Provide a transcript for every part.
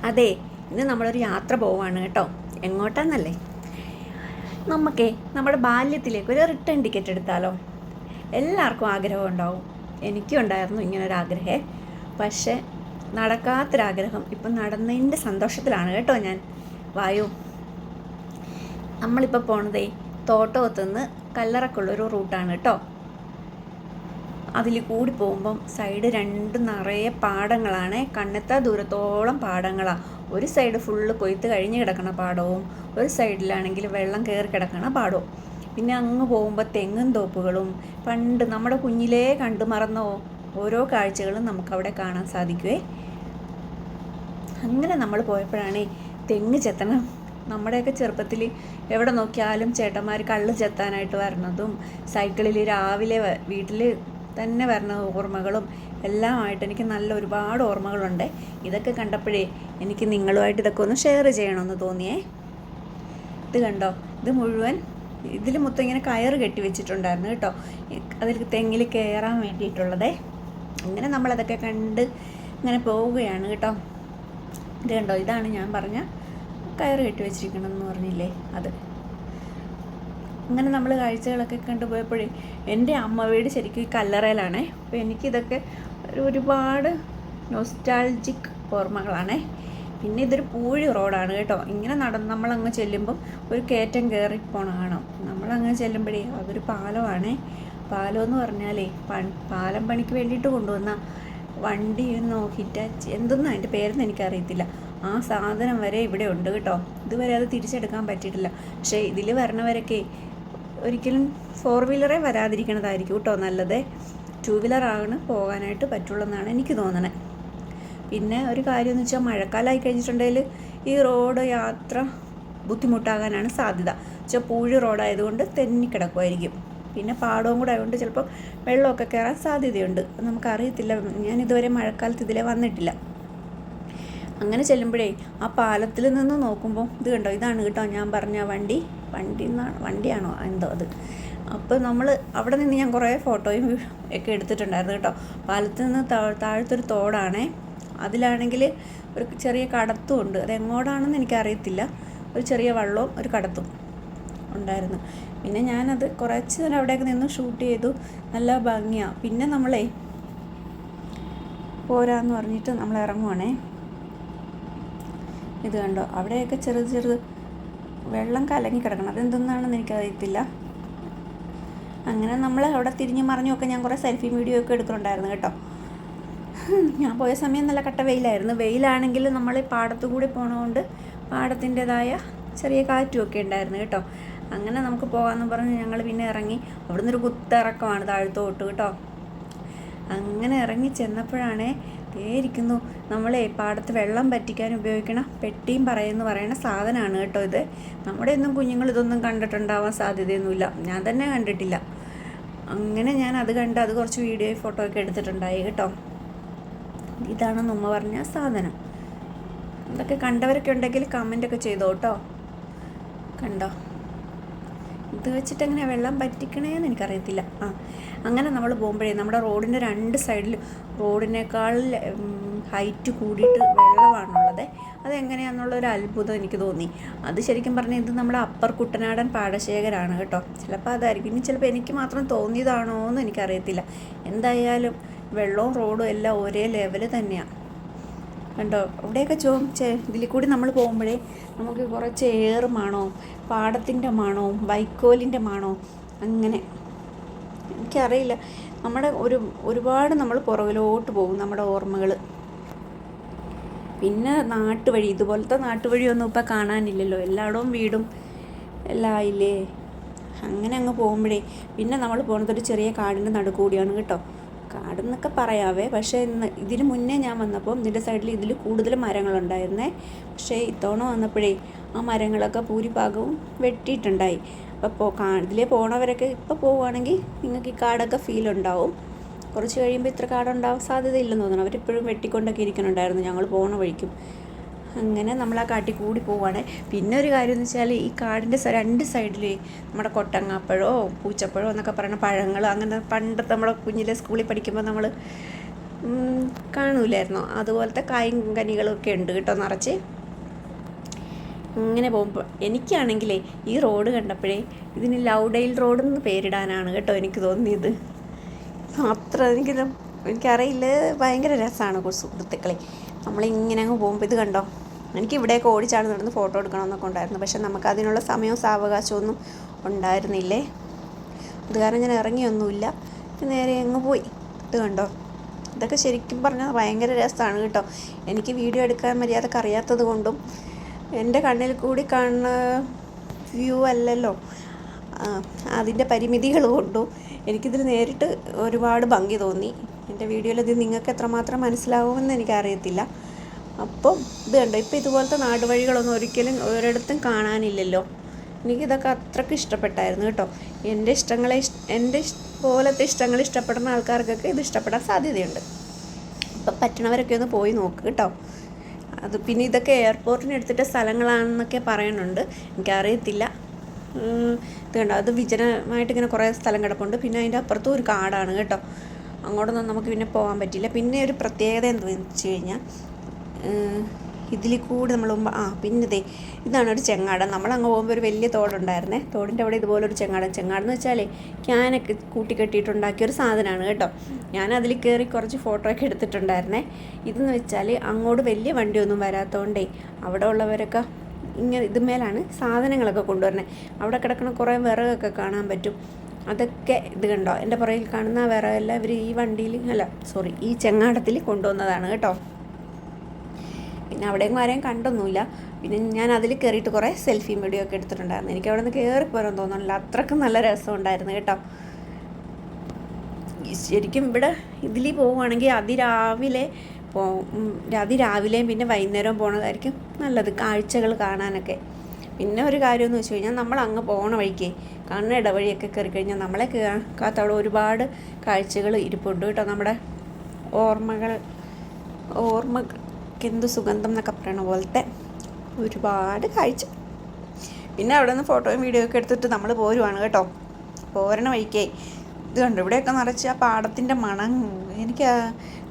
അതെ, ഇന്ന് നമ്മളൊരു യാത്ര പോവാണ് കേട്ടോ. എങ്ങോട്ടാന്നല്ലേ? നമുക്കേ നമ്മുടെ ബാല്യത്തിലേക്ക് ഒരു റിട്ടേൺ ടിക്കറ്റ് എടുത്താലോ? എല്ലാവർക്കും ആഗ്രഹം ഉണ്ടാവും. എനിക്കും ഉണ്ടായിരുന്നു ഇങ്ങനൊരാഗ്രഹം. പക്ഷേ നടക്കാത്തൊരാഗ്രഹം ഇപ്പം നടന്നതിൻ്റെ സന്തോഷത്തിലാണ് കേട്ടോ ഞാൻ. വായു, നമ്മളിപ്പോൾ പോണതേ തോട്ടത്തുനിന്ന് കല്ലറക്കുള്ളൊരു റൂട്ടാണ് കേട്ടോ. അതിൽ കൂടി പോകുമ്പം സൈഡ് രണ്ടും നിറയെ പാടങ്ങളാണ്. കണ്ണെത്താ ദൂരത്തോളം പാടങ്ങളാണ്. ഒരു സൈഡ് ഫുള്ള് കൊയ്ത്ത് കഴിഞ്ഞ് കിടക്കണ പാടവും ഒരു സൈഡിലാണെങ്കിൽ വെള്ളം കയറി കിടക്കണ പാടവും. പിന്നെ അങ്ങ് പോകുമ്പോൾ തെങ്ങും തോപ്പുകളും പണ്ട് നമ്മുടെ കുഞ്ഞിലേ കണ്ടു മറന്ന ഓരോ കാഴ്ചകളും നമുക്കവിടെ കാണാൻ സാധിക്കുമേ. അങ്ങനെ നമ്മൾ പോയപ്പോഴാണ് തെങ്ങ് ചെത്തണം. നമ്മുടെയൊക്കെ ചെറുപ്പത്തിൽ എവിടെ നോക്കിയാലും ചേട്ടന്മാർ കള്ള് ചെത്താനായിട്ട് വരണതും സൈക്കിളിൽ രാവിലെ വീട്ടിൽ തന്നെ വരുന്ന ഓർമ്മകളും എല്ലാമായിട്ട് എനിക്ക് നല്ല ഒരുപാട് ഓർമ്മകളുണ്ട്. ഇതൊക്കെ കണ്ടപ്പോഴേ എനിക്ക് നിങ്ങളുമായിട്ട് ഇതൊക്കെ ഒന്ന് ഷെയർ ചെയ്യണമെന്ന് തോന്നിയേ. ഇത് കണ്ടോ, ഇത് മുഴുവൻ ഇതിൽ മൊത്തം ഇങ്ങനെ കയറ് കെട്ടി വെച്ചിട്ടുണ്ടായിരുന്നു കേട്ടോ, അതിൽ തെങ്ങിൽ കയറാൻ വേണ്ടിയിട്ടുള്ളതേ. അങ്ങനെ നമ്മളതൊക്കെ കണ്ട് ഇങ്ങനെ പോവുകയാണ് കേട്ടോ. ഇത് കണ്ടോ, ഇതാണ് ഞാൻ പറഞ്ഞ കയറ് കെട്ടി വെച്ചിരിക്കണമെന്ന് പറഞ്ഞില്ലേ, അത്. അങ്ങനെ നമ്മൾ കാഴ്ചകളൊക്കെ കണ്ടുപോയപ്പോഴേ എൻ്റെ അമ്മ വീട് ശരിക്കും ഈ കല്ലറയിലാണേ. അപ്പോൾ എനിക്കിതൊക്കെ ഒരുപാട് നൊസ്റ്റാൾജിക് ഓർമ്മകളാണേ. പിന്നെ ഇതൊരു പൂഴി റോഡാണ് കേട്ടോ. ഇങ്ങനെ നമ്മളങ്ങ് ചെല്ലുമ്പം ഒരു കയറ്റം കയറി പോണ കാണാം. നമ്മളങ്ങനെ ചെല്ലുമ്പോഴേ അതൊരു പാലമാണേ. പാലം എന്ന് പറഞ്ഞാലേ പാലം പണിക്ക് വേണ്ടിയിട്ട് കൊണ്ടുവന്ന വണ്ടി ഹിറ്റാച്ചി എന്തൊന്നും അതിൻ്റെ പേരൊന്നും എനിക്കറിയത്തില്ല. ആ സാധനം വരെ ഇവിടെ ഉണ്ട് കേട്ടോ. ഇതുവരെ അത് തിരിച്ചെടുക്കാൻ പറ്റിയിട്ടില്ല. പക്ഷേ ഇതിൽ വരണവരൊക്കെ ഒരിക്കലും 4 വീലറേ വരാതിരിക്കണതായിരിക്കും കേട്ടോ നല്ലത്. 2 വീലറാണ് പോകാനായിട്ട് പറ്റുള്ളൂ എന്നാണ് എനിക്ക് തോന്നണേ. പിന്നെ ഒരു കാര്യമെന്ന് വെച്ചാൽ മഴക്കാലമായി കഴിഞ്ഞിട്ടുണ്ടെങ്കിൽ ഈ റോഡ് യാത്ര ബുദ്ധിമുട്ടാകാനാണ് സാധ്യത. വെച്ചാൽ പൂഴി റോഡായതുകൊണ്ട് തെന്നിക്കിടക്കുമായിരിക്കും. പിന്നെ പാടവും കൂടെ ആയതുകൊണ്ട് ചിലപ്പോൾ വെള്ളമൊക്കെ കയറാൻ സാധ്യതയുണ്ട്. നമുക്കറിയത്തില്ല, ഞാനിതുവരെ മഴക്കാലത്ത് ഇതിലേ വന്നിട്ടില്ല. അങ്ങനെ ചെല്ലുമ്പോഴേ ആ പാലത്തിൽ നിന്ന് നോക്കുമ്പോൾ ഇത് കണ്ടോ, ഇതാണ് കേട്ടോ ഞാൻ പറഞ്ഞ വണ്ടിയാണോ എന്തോ അത്. അപ്പോൾ നമ്മൾ അവിടെ നിന്ന് ഞാൻ കുറേ ഫോട്ടോയും ഒക്കെ എടുത്തിട്ടുണ്ടായിരുന്നു കേട്ടോ. പാലത്തിൽ നിന്ന് താഴത്തൊരു തോടാണേ. അതിലാണെങ്കിൽ ഒരു ചെറിയ കടത്തും ഉണ്ട്. അതെങ്ങോട്ടാണെന്ന് എനിക്കറിയത്തില്ല. ഒരു ചെറിയ വള്ളവും ഒരു കടത്തും ഉണ്ടായിരുന്നു. പിന്നെ ഞാനത് കുറച്ച് നേരം അവിടെയൊക്കെ നിന്ന് ഷൂട്ട് ചെയ്തു. നല്ല ഭംഗിയാണ്. പിന്നെ നമ്മളെ പോരാന്ന് പറഞ്ഞിട്ട് നമ്മൾ ഇറങ്ങുവാണേ. ഇത് കണ്ടോ, അവിടെയൊക്കെ ചെറുത് വെള്ളം കലങ്ങി കിടക്കണം. അതെന്തെന്നാണെന്ന് എനിക്കറിയത്തില്ല. അങ്ങനെ നമ്മൾ അവിടെ തിരിഞ്ഞു മറിഞ്ഞൊക്കെ ഞാൻ കുറേ സെൽഫി വീഡിയോ ഒക്കെ എടുക്കുന്നുണ്ടായിരുന്നു കേട്ടോ. ഞാൻ പോയ സമയം നല്ല കട്ട വെയിലായിരുന്നു. വെയിലാണെങ്കിൽ നമ്മൾ പാടത്തു കൂടി പോണതുകൊണ്ട് പാടത്തിൻ്റെതായ ചെറിയ കാറ്റുമൊക്കെ ഉണ്ടായിരുന്നു കേട്ടോ. അങ്ങനെ നമുക്ക് പോകാമെന്ന് പറഞ്ഞ് ഞങ്ങൾ പിന്നെ ഇറങ്ങി. അവിടുന്ന് ഒരു കുത്തിറക്കമാണ് താഴത്തോട്ട് കേട്ടോ. അങ്ങനെ ഇറങ്ങി ചെന്നപ്പോഴാണ് ഇരിക്കുന്നു നമ്മളെ പാടത്ത് വെള്ളം പറ്റിക്കാൻ ഉപയോഗിക്കണ പെട്ടിയും പറയുന്ന സാധനമാണ് കേട്ടോ ഇത്. നമ്മുടെ ഒന്നും കുഞ്ഞുങ്ങൾ ഇതൊന്നും കണ്ടിട്ടുണ്ടാവാൻ സാധ്യതയൊന്നുമില്ല. ഞാൻ തന്നെ കണ്ടിട്ടില്ല. അങ്ങനെ ഞാൻ അത് കണ്ട് അത് കുറച്ച് വീഡിയോയും ഫോട്ടോ ഒക്കെ എടുത്തിട്ടുണ്ടായി കേട്ടോ. ഇതാണെന്ന് ഉമ്മ പറഞ്ഞ സാധനം. ഇതൊക്കെ കണ്ടവരൊക്കെ ഉണ്ടെങ്കിൽ കമൻ്റൊക്കെ ചെയ്തോ കേട്ടോ. കണ്ടോ, ഇത് വെച്ചിട്ട് എങ്ങനെ വെള്ളം പറ്റിക്കണേന്ന് എനിക്കറിയത്തില്ല. അങ്ങനെ നമ്മൾ പോകുമ്പോഴേ നമ്മുടെ റോഡിൻ്റെ 2 സൈഡിൽ റോഡിനേക്കാൾ ഹൈറ്റ് കൂടിയിട്ട് വെള്ളമാണുള്ളത്. അതെങ്ങനെയാണെന്നുള്ളൊരു അത്ഭുതം എനിക്ക് തോന്നി. അത് ശരിക്കും പറഞ്ഞാൽ ഇത് നമ്മുടെ അപ്പർ കുട്ടനാടൻ പാടശേഖരമാണ് കേട്ടോ. ചിലപ്പോൾ അതായിരിക്കും. ഇനി ചിലപ്പോൾ എനിക്ക് മാത്രം തോന്നിയതാണോ എന്ന് എനിക്കറിയത്തില്ല. എന്തായാലും വെള്ളവും റോഡും എല്ലാം ഒരേ ലെവൽ തന്നെയാണ് കണ്ടോ. അവിടെയൊക്കെ ഇതിൽ കൂടി നമ്മൾ പോകുമ്പോഴേ നമുക്ക് കുറച്ച് ഏറ് മണോ പാടത്തിൻ്റെ മണോ വൈക്കോലിൻ്റെ മണോ അങ്ങനെ എനിക്കറിയില്ല. നമ്മുടെ ഒരുപാട് നമ്മൾ പുറകിലോട്ട് പോകും നമ്മുടെ ഓർമ്മകൾ. പിന്നെ നാട്ടുവഴി, ഇതുപോലത്തെ നാട്ടുവഴിയൊന്നും ഇപ്പോൾ കാണാനില്ലല്ലോ. എല്ലായിടവും വീടും എല്ലാം ആയില്ലേ. അങ്ങനെ അങ്ങ് പോകുമ്പോഴേ പിന്നെ നമ്മൾ പോകുന്നതൊരു ചെറിയ കാടിൻ്റെ നടുക്കൂടിയാണ് കേട്ടോ. കാടെന്നൊക്കെ പറയാവേ. പക്ഷേ ഇതിന് മുന്നേ ഞാൻ വന്നപ്പോൾ ഇതിൻ്റെ സൈഡിൽ ഇതിൽ കൂടുതൽ മരങ്ങളുണ്ടായിരുന്നേ. പക്ഷേ ഇത്തവണ വന്നപ്പോഴേ ആ മരങ്ങളൊക്കെ ഭൂരിഭാഗവും വെട്ടിയിട്ടുണ്ടായി. അപ്പോൾ ഇതിലേ പോണവരൊക്കെ ഇപ്പോൾ പോവുകയാണെങ്കിൽ നിങ്ങൾക്ക് ഈ കാടൊക്കെ ഫീൽ ഉണ്ടാവും. കുറച്ച് കഴിയുമ്പോൾ ഇത്ര കാടുണ്ടാവാൻ സാധ്യതയില്ലെന്ന് തോന്നണം. അവരിപ്പോഴും വെട്ടിക്കൊണ്ടൊക്കെ ഇരിക്കുന്നുണ്ടായിരുന്നു ഞങ്ങൾ പോണ വഴിക്കും. അങ്ങനെ നമ്മൾ ആ കാട്ടിൽ കൂടി പോവുകയാണ്. പിന്നെ ഒരു കാര്യം എന്ന് വെച്ചാൽ ഈ കാടിൻ്റെ 2 സൈഡിൽ നമ്മുടെ കൊട്ടങ്ങാപ്പഴമോ പൂച്ചപ്പഴമോ എന്നൊക്കെ പറയുന്ന പഴങ്ങൾ, അങ്ങനെ പണ്ടത്തെ നമ്മുടെ കുഞ്ഞിലെ സ്കൂളിൽ പഠിക്കുമ്പോൾ നമ്മൾ കാണൂലായിരുന്നോ, അതുപോലത്തെ കായും കനികളൊക്കെ ഉണ്ട് കേട്ടോ നിറച്ച്. ഇങ്ങനെ പോകുമ്പോൾ എനിക്കാണെങ്കിലേ ഈ റോഡ് കണ്ടപ്പോഴേ ഇതിന് ലൗഡെയിൽ റോഡ് എന്ന് പേരിടാനാണ് കേട്ടോ എനിക്ക് തോന്നിയത്. അത്ര എനിക്കറിയില്ല, ഭയങ്കര രസമാണ് സുഹൃത്തുക്കളെ. നമ്മളിങ്ങനെ അങ്ങ് പോകുമ്പോൾ ഇത് കണ്ടോ, എനിക്ക് ഇവിടെയൊക്കെ ഓടിച്ചാണ് നടന്ന് ഫോട്ടോ എടുക്കണമെന്നൊക്കെ ഉണ്ടായിരുന്നു. പക്ഷെ നമുക്ക് അതിനുള്ള സമയവും സാവകാശമൊന്നും ഉണ്ടായിരുന്നില്ലേ. അത് കാരണം ഞാൻ ഇറങ്ങിയൊന്നുമില്ല, നേരെ അങ്ങ് പോയി. ഇത് കണ്ടോ, ഇതൊക്കെ ശരിക്കും പറഞ്ഞാൽ ഭയങ്കര രസമാണ് കേട്ടോ. എനിക്ക് വീഡിയോ എടുക്കാൻ മര്യാദക്ക് അറിയാത്തത് കൊണ്ടും എൻ്റെ കണ്ണിൽ കൂടി കാണുന്ന വ്യൂ അല്ലല്ലോ, അതിൻ്റെ പരിമിതികൾ കൊണ്ടും എനിക്കിതിൽ നേരിട്ട് ഒരുപാട് ഭംഗി തോന്നി. എൻ്റെ വീഡിയോയിൽ ഇത് നിങ്ങൾക്ക് എത്രമാത്രം മനസ്സിലാവുമെന്ന് എനിക്കറിയത്തില്ല. അപ്പം ഇത് കണ്ടോ, ഇപ്പം ഇതുപോലത്തെ നാടുവഴികളൊന്നും ഒരിക്കലും ഒരിടത്തും കാണാനില്ലല്ലോ. എനിക്കിതൊക്കെ അത്രയ്ക്ക് ഇഷ്ടപ്പെട്ടായിരുന്നു കേട്ടോ. എൻ്റെ പോലത്തെ ഇഷ്ടങ്ങൾ ഇഷ്ടപ്പെടുന്ന ആൾക്കാർക്കൊക്കെ ഇത് ഇഷ്ടപ്പെടാൻ സാധ്യതയുണ്ട്. അപ്പം പറ്റണവരൊക്കെ ഒന്ന് പോയി നോക്ക് കേട്ടോ. അത് പിന്നെ ഇതൊക്കെ എയർപോർട്ടിന് എടുത്തിട്ട സ്ഥലങ്ങളാണെന്നൊക്കെ പറയുന്നുണ്ട്, എനിക്കറിയത്തില്ല. ഇത് കണ്ടോ, അത് വിജനമായിട്ട് ഇങ്ങനെ കുറേ സ്ഥലം കിടപ്പുണ്ട്. പിന്നെ അതിൻ്റെ അപ്പുറത്തും ഒരു കാടാണ് കേട്ടോ. അങ്ങോട്ടൊന്നും നമുക്ക് പിന്നെ പോകാൻ പറ്റില്ല. പിന്നെ ഒരു പ്രത്യേകത എന്താണെന്ന് വെച്ച് കഴിഞ്ഞാൽ ഇതിൽ കൂടെ നമ്മൾ പിന്നെ ഇതാണ് ഒരു ചെങ്ങാടം. നമ്മളങ്ങ് പോകുമ്പോൾ ഒരു വലിയ തോടുണ്ടായിരുന്നേ. തോടിൻ്റെ അവിടെ ഇതുപോലൊരു ചെങ്ങാടെന്ന് വെച്ചാലേ ക്യാനൊക്കെ കൂട്ടിക്കെട്ടിയിട്ടുണ്ടാക്കിയൊരു സാധനമാണ് കേട്ടോ. ഞാൻ അതിൽ കയറി കുറച്ച് ഫോട്ടോ ഒക്കെ എടുത്തിട്ടുണ്ടായിരുന്നേ. ഇതെന്ന് വെച്ചാൽ അങ്ങോട്ട് വലിയ വണ്ടിയൊന്നും വരാത്തതുകൊണ്ടേ അവിടെ ഉള്ളവരൊക്കെ ഇങ്ങനെ ഇതുമേലാണ് സാധനങ്ങളൊക്കെ കൊണ്ടുവരണേ. അവിടെ കിടക്കുന്ന കുറേ വിറകൊക്കെ കാണാൻ പറ്റും. അതൊക്കെ ഇത് കണ്ടോ, എൻ്റെ പുറകിൽ കാണുന്ന വിറകെല്ലാം ഇവർ ഈ വണ്ടിയിൽ ഈ ചെങ്ങാടത്തിൽ കൊണ്ടുവന്നതാണ് കേട്ടോ. പിന്നെ അവിടെയും ആരെയും കണ്ടൊന്നുമില്ല. പിന്നെ ഞാൻ അതിൽ കയറിയിട്ട് കുറേ സെൽഫിയും വീഡിയോ ഒക്കെ എടുത്തിട്ടുണ്ടായിരുന്നു. എനിക്ക് അവിടെ നിന്ന് കയറിപ്പോരാൻ തോന്നുന്നില്ല, അത്രയ്ക്കും നല്ല രസമുണ്ടായിരുന്നു കേട്ടോ. ശരിക്കും ഇവിടെ ഇതിൽ പോവുകയാണെങ്കിൽ അതിരാവിലെയും പിന്നെ വൈകുന്നേരവും പോണതായിരിക്കും നല്ലത്, കാഴ്ചകൾ കാണാനൊക്കെ. പിന്നെ ഒരു കാര്യമെന്ന് വെച്ച് കഴിഞ്ഞാൽ നമ്മൾ അങ്ങ് പോകണ വഴിക്ക് കാണുന്ന ഇടവഴിയൊക്കെ കയറി കഴിഞ്ഞാൽ നമ്മളെ കാത്തവിടെ ഒരുപാട് കാഴ്ചകൾ ഇരിപ്പുണ്ട് കേട്ടോ. നമ്മുടെ ഓർമ്മക്കെന്ത് സുഗന്ധം എന്നൊക്കെ പറയണ പോലത്തെ ഒരുപാട് കാഴ്ച. പിന്നെ അവിടെ നിന്ന് ഫോട്ടോയും വീഡിയോ ഒക്കെ എടുത്തിട്ട് നമ്മൾ പോരുവാണ് കേട്ടോ. പോരണ വഴിക്കേ ഇത് കണ്ടു, ഇവിടെയൊക്കെ നിറച്ച് ആ പാടത്തിൻ്റെ മണം. എനിക്ക്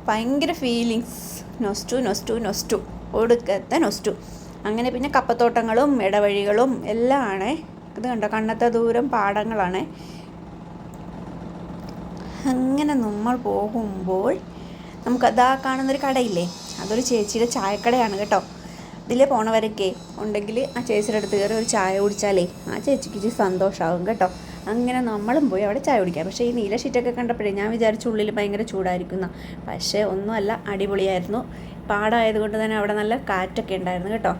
ഭയങ്കര ഫീലിങ്സ്, നൊസ്റ്റു ഒടുക്കത്തെ നൊസ്റ്റു. അങ്ങനെ പിന്നെ കപ്പത്തോട്ടങ്ങളും ഇടവഴികളും എല്ലാം ആണേ. ഇത് കണ്ടോ, കണ്ണത്തെ ദൂരം പാടങ്ങളാണ്. അങ്ങനെ നമ്മൾ പോകുമ്പോൾ നമുക്കതാ കാണുന്നൊരു കടയില്ലേ, അതൊരു ചേച്ചിയുടെ ചായക്കടയാണ് കേട്ടോ. ഇതിലേ പോണവരൊക്കെ ഉണ്ടെങ്കിൽ ആ ചേച്ചിയുടെ അടുത്ത് കയറി ഒരു ചായ കുടിച്ചാലേ ആ ചേച്ചിക്ക് ഇച്ചിരി സന്തോഷമാകും കേട്ടോ. അങ്ങനെ നമ്മളും പോയി അവിടെ ചായ കുടിക്കാം. പക്ഷേ ഈ നീല ഷീറ്റൊക്കെ കണ്ടപ്പോഴേ ഞാൻ വിചാരിച്ചു ഉള്ളിൽ ഭയങ്കര ചൂടായിരിക്കുന്ന, പക്ഷേ ഒന്നുമല്ല, അടിപൊളിയായിരുന്നു. പാടായതുകൊണ്ട് തന്നെ അവിടെ നല്ല കാറ്റൊക്കെ ഉണ്ടായിരുന്നു കേട്ടോ.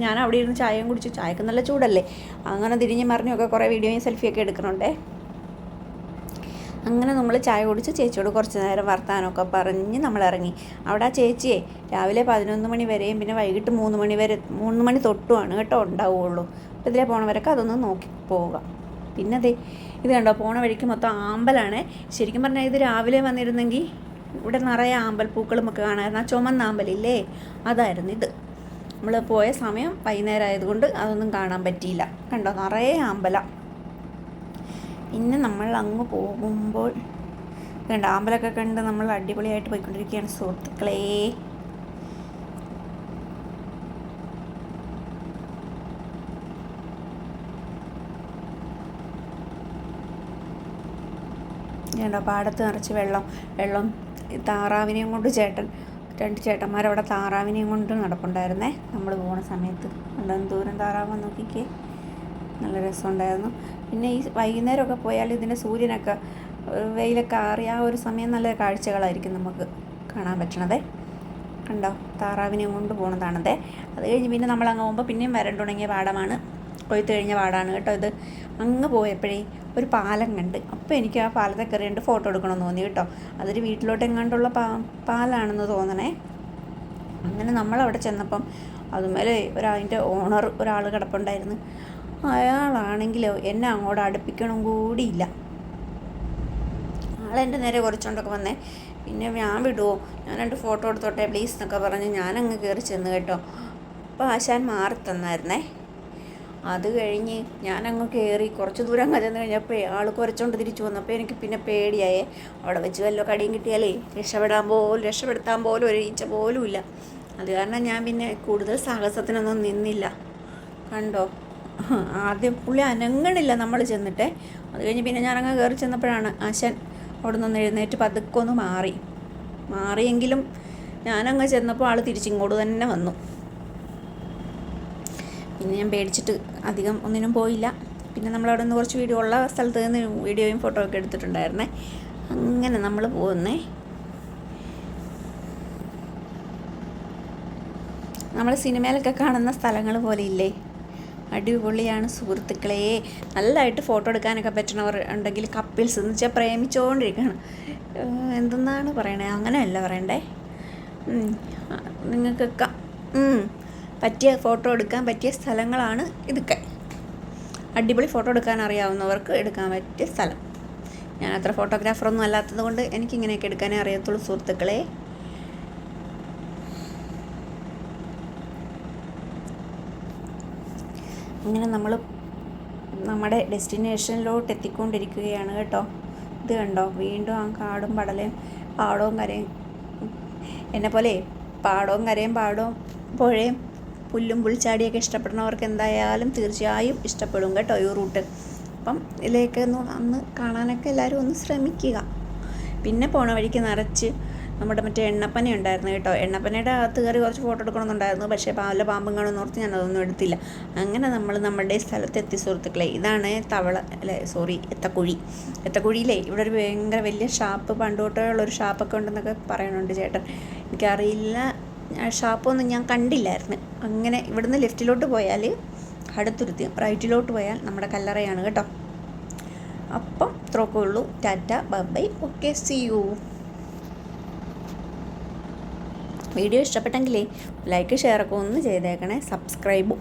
ഞാൻ അവിടെ ഇരുന്ന് ചായയും കുടിച്ചു. ചായക്ക് നല്ല ചൂടല്ലേ. അങ്ങനെ തിരിഞ്ഞ് മറിഞ്ഞൊക്കെ കുറേ വീഡിയോയും സെൽഫിയൊക്കെ എടുക്കണുണ്ടേ. അങ്ങനെ നമ്മൾ ചായ കുടിച്ച് ചേച്ചിയോട് കുറച്ച് നേരം വർത്താനമൊക്കെ പറഞ്ഞ് നമ്മൾ ഇറങ്ങി. അവിടെ ആ ചേച്ചിയെ രാവിലെ 11 മണി വരെയും പിന്നെ വൈകിട്ട് 3 മണി തൊട്ടുമാണ് കേട്ടോ ഉണ്ടാവുകയുള്ളൂ. അപ്പോൾ ഇതിലെ പോണവരൊക്കെ അതൊന്ന് നോക്കി പോവുക. പിന്നെ ഇത് കണ്ടോ, പോണ വഴിക്ക് മൊത്തം ആമ്പലാണ്. ശരിക്കും പറഞ്ഞാൽ ഇത് രാവിലെ വന്നിരുന്നെങ്കിൽ ഇവിടെ നിറയെ ആമ്പൽപ്പൂക്കളുമൊക്കെ കാണാമായിരുന്നു. ആ ചുമന്ന ആമ്പലില്ലേ, അതായിരുന്നു ഇത്. നമ്മൾ പോയ സമയം വൈകുന്നേരം ആയതുകൊണ്ട് അതൊന്നും കാണാൻ പറ്റിയില്ല. കണ്ടോ, നിറയെ ആമ്പല. പിന്നെ നമ്മൾ അങ്ങ് പോകുമ്പോൾ കണ്ടോ, ആമ്പലൊക്കെ കണ്ട് നമ്മൾ അടിപൊളിയായിട്ട് പോയിക്കൊണ്ടിരിക്കുകയാണ് സുഹൃത്തുക്കളേ. കണ്ടോ, പാടത്ത് നിറച്ച് വെള്ളം താറാവിനെയും കൊണ്ട് 2 ചേട്ടന്മാരവിടെ താറാവിനെയും കൊണ്ട് നടപ്പുണ്ടായിരുന്നേ നമ്മൾ പോകുന്ന സമയത്ത്. ദൂരം താറാവ് നോക്കിക്കേ, നല്ല രസമുണ്ടായിരുന്നു. പിന്നെ ഈ വൈകുന്നേരമൊക്കെ പോയാൽ ഇതിൻ്റെ സൂര്യനൊക്കെ വെയിലൊക്കെ ആറി ആ ഒരു സമയം നല്ല കാഴ്ചകളായിരിക്കും നമുക്ക് കാണാൻ പറ്റണതേ. കണ്ടോ, താറാവിനെയും കൊണ്ട് പോകണതാണതേ. അത് കഴിഞ്ഞ് പിന്നെ നമ്മൾ അങ്ങ് പോകുമ്പോൾ പിന്നെയും വരണ്ടുണങ്ങിയ പാടമാണ്, കൊയ്ത്ത് കഴിഞ്ഞ പാടാണ് കേട്ടോ. ഇത് അങ്ങ് പോയപ്പോഴേ ഒരു പാലം കണ്ട്. അപ്പോൾ എനിക്ക് ആ പാലത്തെ കയറിയിട്ട് ഫോട്ടോ എടുക്കണമെന്ന് തോന്നി കേട്ടോ. അതൊരു വീട്ടിലോട്ട് എങ്ങാണ്ടുള്ള പാലാണെന്ന് തോന്നണേ. അങ്ങനെ നമ്മളവിടെ ചെന്നപ്പം അതുമേലെ അതിൻ്റെ ഓണർ ഒരാൾ കിടപ്പുണ്ടായിരുന്നു. അയാളാണെങ്കിലോ എന്നെ അങ്ങോട്ട് അടുപ്പിക്കണം കൂടിയില്ല. ആളെൻ്റെ നേരെ കുറച്ചുകൊണ്ടൊക്കെ വന്നേ. പിന്നെ ഞാൻ വിടുമോ, ഞാൻ 2 ഫോട്ടോ എടുത്തോട്ടെ പ്ലീസ് എന്നൊക്കെ പറഞ്ഞ് ഞാനങ്ങ് കയറി ചെന്ന് കേട്ടോ. അപ്പോൾ ആശാൻ മാറി തന്നായിരുന്നേ. അത് കഴിഞ്ഞ് ഞാനങ്ങ് കയറി കുറച്ച് ദൂരം അങ്ങ് ചെന്ന് കഴിഞ്ഞപ്പോൾ ആൾ കുരച്ചോണ്ട് തിരിച്ചു വന്നപ്പോൾ എനിക്ക് പിന്നെ പേടിയായേ. അവിടെ വെച്ച് വല്ല കടിയും കിട്ടിയാലേ രക്ഷപ്പെടുത്താൻ പോലും ഒരു ഈച്ച പോലും ഇല്ല. അത് കാരണം ഞാൻ പിന്നെ കൂടുതൽ സാഹസത്തിനൊന്നും നിന്നില്ല. കണ്ടോ, ആദ്യം പുള്ളി അനങ്ങണില്ല നമ്മൾ ചെന്നിട്ടേ. അത് കഴിഞ്ഞ് പിന്നെ ഞാനങ്ങ് കയറി ചെന്നപ്പോഴാണ് ആശാൻ അവിടെ നിന്ന് എഴുന്നേറ്റ് പതുക്കെ മാറിയെങ്കിലും ഞാനങ്ങ് ചെന്നപ്പോൾ ആൾ തിരിച്ചിങ്ങോട്ട് തന്നെ വന്നു. പിന്നെ ഞാൻ പേടിച്ചിട്ട് അധികം ഒന്നിനും പോയില്ല. പിന്നെ നമ്മളവിടെ നിന്ന് കുറച്ച് വീഡിയോ ഉള്ള സ്ഥലത്ത് നിന്ന് വീഡിയോയും ഫോട്ടോ ഒക്കെ എടുത്തിട്ടുണ്ടായിരുന്നേ. അങ്ങനെ നമ്മൾ പോകുന്നേ. നമ്മൾ സിനിമയിലൊക്കെ കാണുന്ന സ്ഥലങ്ങൾ പോലെ ഇല്ലേ, അടിപൊളിയാണ് സുഹൃത്തുക്കളെ. നല്ലതായിട്ട് ഫോട്ടോ എടുക്കാനൊക്കെ പറ്റണവർ ഉണ്ടെങ്കിൽ കപ്പിൾസ് എന്ന് വെച്ചാൽ പ്രേമിച്ചുകൊണ്ടിരിക്കുകയാണ്. എന്തെന്നാണ് പറയണേ, അങ്ങനെയല്ല പറയണ്ടേ. നിങ്ങൾക്കൊക്കെ പറ്റിയ ഫോട്ടോ എടുക്കാൻ പറ്റിയ സ്ഥലങ്ങളാണ് ഇതൊക്കെ. അടിപൊളി ഫോട്ടോ എടുക്കാൻ അറിയാവുന്നവർക്ക് എടുക്കാൻ പറ്റിയ സ്ഥലം. ഞാൻ അത്ര ഫോട്ടോഗ്രാഫറൊന്നും അല്ലാത്തത് കൊണ്ട് എനിക്കിങ്ങനെയൊക്കെ എടുക്കാനേ അറിയത്തുള്ളൂ സുഹൃത്തുക്കളെ. അങ്ങനെ നമ്മൾ നമ്മുടെ ഡെസ്റ്റിനേഷനിലോട്ട് എത്തിക്കൊണ്ടിരിക്കുകയാണ് കേട്ടോ. ഇത് കണ്ടോ, വീണ്ടും ആ കാടും പാടവും കരയും. എന്നെപ്പോലെ പാടവും കരയും പുഴയും പുല്ലും പുൽച്ചാടിയൊക്കെ ഇഷ്ടപ്പെടുന്നവർക്ക് എന്തായാലും തീർച്ചയായും ഇഷ്ടപ്പെടും കേട്ടോ ഈ റൂട്ട്. അപ്പം ഇതിലേക്ക് അന്ന് കാണാനൊക്കെ എല്ലാവരും ഒന്ന് ശ്രമിക്കുക. പിന്നെ പോണ വഴിക്ക് നിറച്ച് നമ്മുടെ മറ്റേ എണ്ണപ്പന ഉണ്ടായിരുന്നു കേട്ടോ. എണ്ണപ്പനയുടെ അകത്ത് കയറി കുറച്ച് ഫോട്ടോ എടുക്കണമെന്നുണ്ടായിരുന്നു. പക്ഷേ പല പാമ്പും കാണുമെന്ന് ഓർത്ത് ഞാനതൊന്നും എടുത്തില്ല. അങ്ങനെ നമ്മൾ നമ്മുടെ സ്ഥലത്തെത്തി സുഹൃത്തുക്കളെ. ഇതാണ് എത്തക്കുഴിയിലേ ഇവിടെ ഒരു ഭയങ്കര വലിയ ഷാപ്പ്, പണ്ട് തൊട്ടേ ഉള്ളൊരു ഷാപ്പൊക്കെ ഉണ്ടെന്നൊക്കെ പറയുന്നുണ്ട് ചേട്ടൻ. എനിക്കറിയില്ല, ഷാപ്പൊന്നും ഞാൻ കണ്ടില്ലായിരുന്നു. അങ്ങനെ ഇവിടുന്ന് ലെഫ്റ്റിലോട്ട് പോയാൽ അടുത്തുരുത്തി, റൈറ്റിലോട്ട് പോയാൽ നമ്മുടെ കല്ലറയാണ് കേട്ടോ. അപ്പം ഇത്രയൊക്കെ ഉള്ളൂ. Tata, bye, okay, see you. Video ഇഷ്ടപ്പെട്ടെങ്കിലേ ലൈക്ക് ഷെയറൊക്കെ ഒന്ന് ചെയ്തേക്കണേ, സബ്സ്ക്രൈബും.